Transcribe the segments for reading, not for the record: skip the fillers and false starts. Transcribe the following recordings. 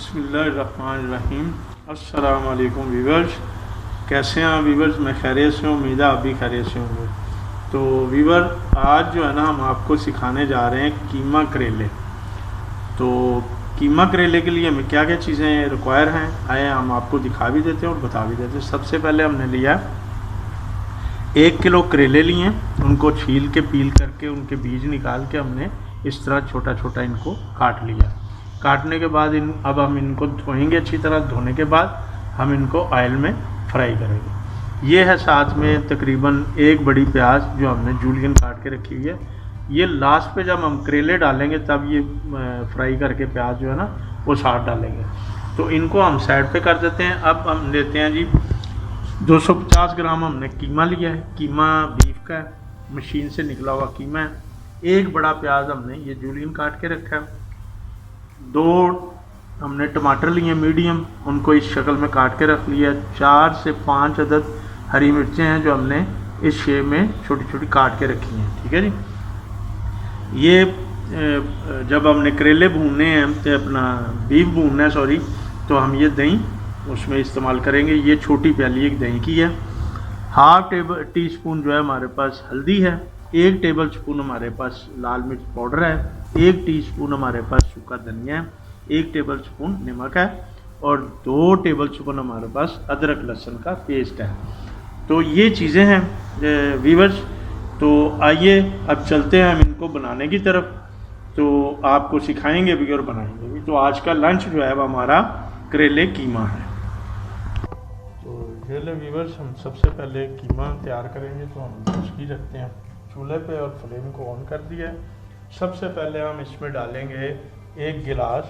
बिस्मिल्लाहिर्रहमानिर्रहीम। अस्सलाम वालेकुम वीवर्स, कैसे हैं वीवर्स? मैं खैरियत से हूँ, उम्मीद है आप भी खैरियत से होंगे। तो वीवर, आज जो है ना हम आपको सिखाने जा रहे हैं कीमा करेले। तो कीमा करेले के लिए हमें क्या क्या चीज़ें रिक्वायर हैं, आए हम आपको दिखा भी देते हैं और बता भी देते हैं। सबसे पहले हमने लिया 1 किलो करेले लिए, उनको छील के पील करके उनके बीज निकाल के हमने इस तरह छोटा छोटा इनको काट लिया। काटने के बाद अब हम इनको धोएंगे अच्छी तरह। धोने के बाद हम इनको ऑयल में फ्राई करेंगे। ये है साथ में तकरीबन 1 बड़ी प्याज जो हमने जूलियन काट के रखी हुई है। ये लास्ट पे जब हम करेले डालेंगे तब ये फ्राई करके प्याज जो है ना वो साथ डालेंगे। तो इनको हम साइड पे कर देते हैं। अब हम लेते हैं जी 250 ग्राम हमने कीमा लिया है। कीमा बीफ का है, मशीन से निकला हुआ कीमा है। 1 बड़ा प्याज हमने ये जूलियन काट के रखा है। 2 हमने टमाटर लिए मीडियम, उनको इस शक्ल में काट के रख लिया। 4 से 5 अदद हरी मिर्चें हैं जो हमने इस शेप में छोटी छोटी काट के रखी हैं। ठीक है जी। ये जब हमने करेले भूनने हैं तो अपना बीफ भूनना है सॉरी, तो हम ये दही उसमें इस्तेमाल करेंगे। ये छोटी प्याली एक दही की है। हाफ टी स्पून जो है हमारे पास हल्दी है। 1 टेबल स्पून हमारे पास लाल मिर्च पाउडर है। 1 टीस्पून हमारे पास सूखा धनिया है। 1 टेबल स्पून नमक है और 2 टेबल स्पून हमारे पास अदरक लहसुन का पेस्ट है। तो ये चीज़ें हैं वीवर्स। तो आइए अब चलते हैं हम इनको बनाने की तरफ। तो आपको सिखाएंगे भी और बनाएंगे भी। तो आज का लंच जो है वो हमारा करेले कीमा है। तो ये ले वीवर्स, हम सबसे पहले कीमा तैयार करेंगे। तो हम उसकी रखते हैं चूल्हे पे और फ्लेम को ऑन कर दिया है। सबसे पहले हम इसमें डालेंगे 1 गिलास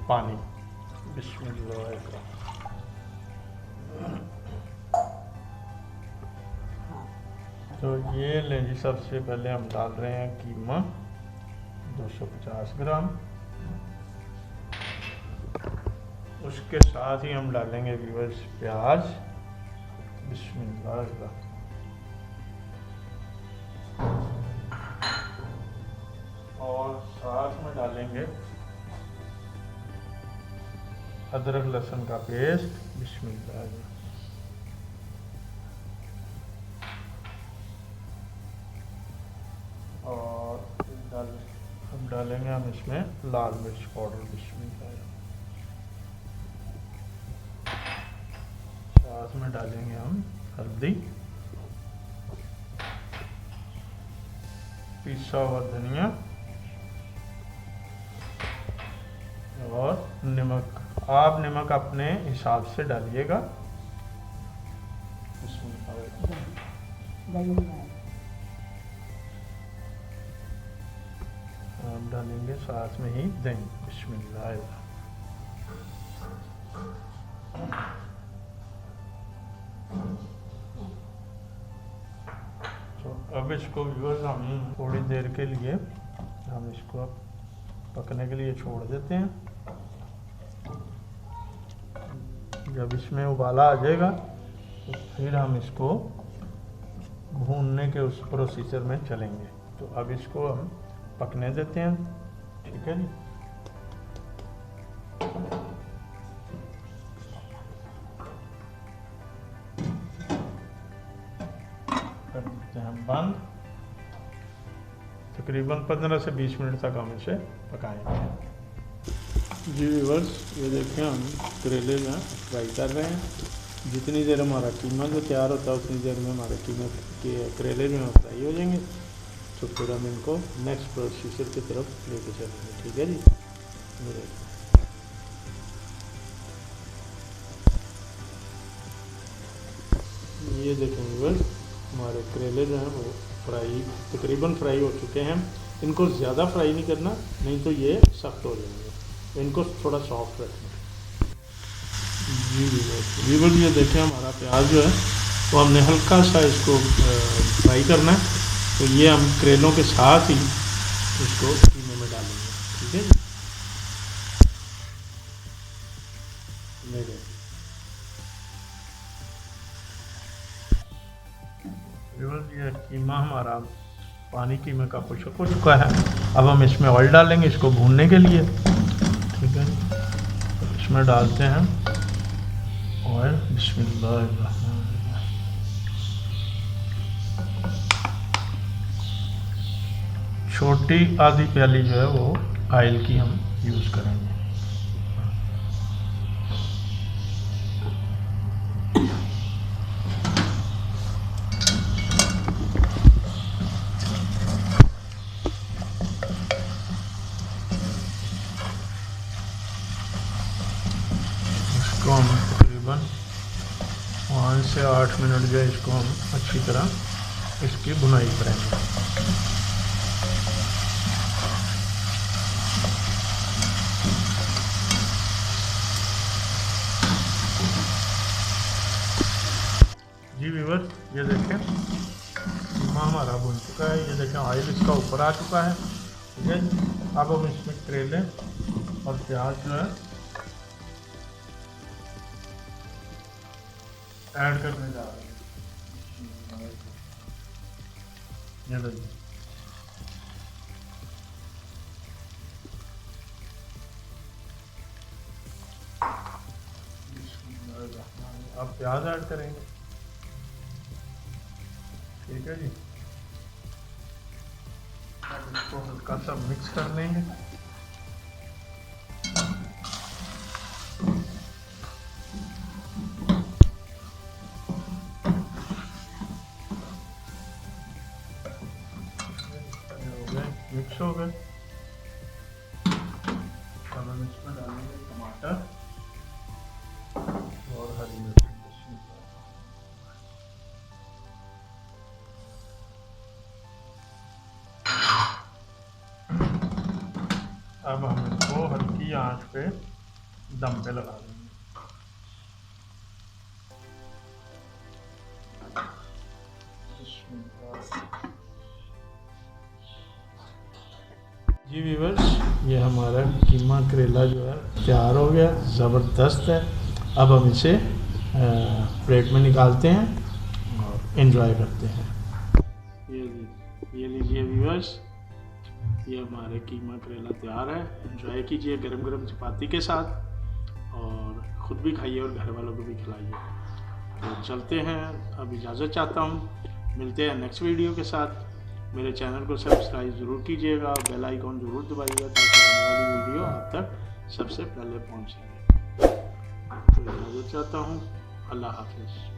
पानी। बिस्मिल्लाह। तो ये लें जी, सबसे पहले हम डाल रहे हैं कीमा 250 ग्राम। उसके साथ ही हम डालेंगे व्यूअर्स प्याज। बिस्मिल्लाह। और साथ में डालेंगे अदरक लहसुन का पेस्ट। बिस्मिल्लाह। और हम डालेंगे हम इसमें लाल मिर्च पाउडर। बिस्मिल्लाह। साथ में डालेंगे हम हल्दी, पिसा हुआ धनिया और नमक। आप नमक अपने हिसाब से डालिएगा। हम डालेंगे साथ में ही दही। बिस्मिल्लाह। तो अब इसको व्यूअर्स हम थोड़ी देर के लिए हम इसको अब पकने के लिए छोड़ देते हैं। जब इसमें उबाला आ जाएगा तो फिर हम इसको भूनने के उस प्रोसीजर में चलेंगे। तो अब इसको हम पकने देते हैं। ठीक है जी। कर देते हैं बंद। तकरीबन 15 से 20 मिनट तक हम इसे पकाएंगे। जी व्यूअर्स, ये देखें हम करेले जो हैं फ्राई कर रहे हैं। जितनी देर हमारा कीमा जो तैयार होता है उतनी देर में हमारे कीमे के करेले जो हैं फ्राई हो जाएंगे। तो फिर हम इनको नेक्स्ट प्रोसीजर की तरफ लेके चलेंगे। ठीक है जी। मेरे ये देखें व्यूअर्स, हमारे करेले जो हैं वो फ्राई तकरीबन फ्राई हो चुके हैं। इनको ज़्यादा फ्राई नहीं करना, नहीं तो ये सख्त हो जाएंगे। तो इनको थोड़ा सॉफ्ट रखना। जी व्यूअर्स, ये देखें हमारा प्याज जो है वो हमने हल्का सा इसको फ्राई करना है। तो ये हम करेलों के साथ ही इसको कीमे में डालेंगे। ठीक है जी। ये कीमा हमारा पानी कीमे का खुश्क हो चुका है। अब हम इसमें ऑयल डालेंगे इसको भूनने के लिए। ठीक है, इसमें डालते हैं ऑयल। बिस्मिल्लाह। छोटी आधी प्याली जो है वो ऑयल की हम यूज़ करेंगे। इसको हम तकरीबन 5 से 8 मिनट जो है इसको हम अच्छी तरह इसकी भुनाई करेंगे। जी व्यूअर्स, ये देखें कीमा हमारा भुन चुका है। ये देखें ऑयल इसका ऊपर आ चुका है। ठीक है, अब हम इसमें करेले और प्याज जो है ऐड करने जा रहे हैं। ये देखिए अब प्याज ऐड करेंगे। ठीक है जी, अब इसको हल्का सा मिक्स कर लेंगे। मिक्स हो गए। अब हम इसमें डालेंगे टमाटर और हरी मिर्च। अब हम इसको हल्की आंच पे दम पे लगा देंगे। जी व्यूअर्स, ये हमारा कीमा करेला जो है तैयार हो गया, ज़बरदस्त है। अब हम इसे प्लेट में निकालते हैं और एंजॉय करते हैं। ये लीजिए व्यूअर्स, ये हमारे कीमा करेला तैयार है। एंजॉय कीजिए गरम गरम चपाती के साथ, और ख़ुद भी खाइए और घर वालों को भी खिलाइए। तो चलते हैं, अब इजाज़त चाहता हूँ। मिलते हैं नेक्स्ट वीडियो के साथ। मेरे चैनल को सब्सक्राइब ज़रूर कीजिएगा, बेल आइकॉन ज़रूर दबाइएगा ताकि आने वाली वीडियो आप तक सबसे पहले पहुँचेगी। तो इजाज़त चाहता हूँ। अल्लाह हाफिज़।